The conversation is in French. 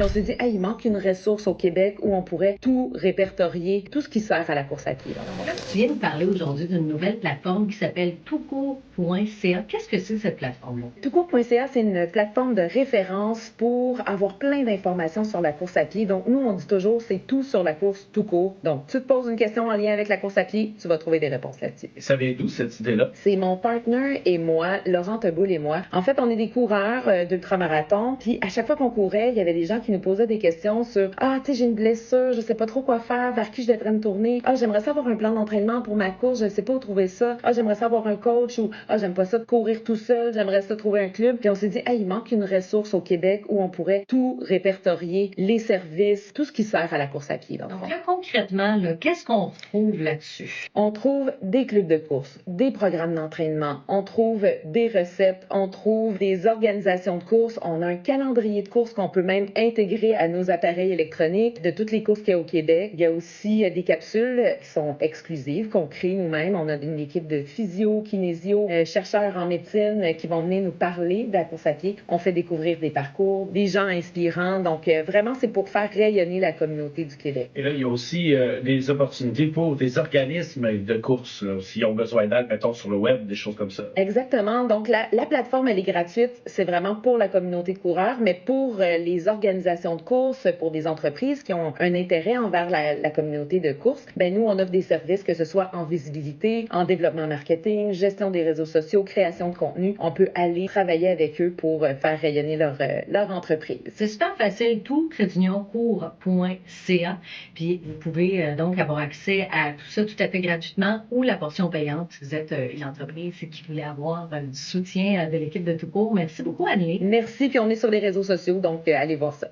Et on s'est dit, hey, il manque une ressource au Québec où on pourrait tout répertorier, tout ce qui sert à la course à pied. Tu viens de parler aujourd'hui d'une nouvelle plateforme qui s'appelle toutcourt.ca. Qu'est-ce que c'est cette plateforme-là? Toutcourt.ca, c'est une plateforme de référence pour avoir plein d'informations sur la course à pied. Donc, nous, on dit toujours, c'est tout sur la course tout court. Donc, tu te poses une question en lien avec la course à pied, tu vas trouver des réponses là-dessus. Et ça vient d'où cette idée-là? C'est mon partner et moi, Laurent Teboul et moi. En fait, on est des coureurs d'ultramarathon. Puis, à chaque fois qu'on courait, il y avait des gens qui nous posaient des questions sur tu sais, j'ai une blessure, je sais pas trop quoi faire, vers qui je devrais me tourner. J'aimerais savoir un plan d'entraînement pour ma course, je sais pas où trouver ça. J'aimerais savoir un coach ou j'aime pas ça de courir tout seul, j'aimerais ça trouver un club. Puis on s'est dit, il manque une ressource au Québec où on pourrait tout répertorier, les services, tout ce qui sert à la course à pied. Donc là, concrètement, qu'est-ce qu'on trouve là-dessus? On trouve des clubs de course, des programmes d'entraînement, on trouve des recettes, on trouve des organisations de course, on a un calendrier de course qu'on peut même intégrer à nos appareils électroniques de toutes les courses qu'il y a au Québec. Il y a aussi des capsules qui sont exclusives, qu'on crée nous-mêmes. On a une équipe de physio, kinésio, chercheurs en médecine qui vont venir nous parler de la course à pied. On fait découvrir des parcours, des gens inspirants. Donc, vraiment, c'est pour faire rayonner la communauté du Québec. Et là, il y a aussi des opportunités pour des organismes de course, s'ils ont besoin d'aide, mettons, sur le web, des choses comme ça. Exactement. Donc, la plateforme, elle est gratuite. C'est vraiment pour la communauté de coureurs, mais pour les organisations de course, pour des entreprises qui ont un intérêt envers la communauté de course, nous, on offre des services, que ce soit en visibilité, en développement marketing, gestion des réseaux sociaux, création de contenu. On peut aller travailler avec eux pour faire rayonner leur entreprise. C'est super facile, toutcourt.ca. Puis, vous pouvez donc avoir accès à tout ça tout à fait gratuitement ou la portion payante si vous êtes une entreprise qui voulait avoir du soutien de l'équipe de Toutcourt. Merci beaucoup, Annie. Merci, puis on est sur les réseaux sociaux, donc allez voir ça.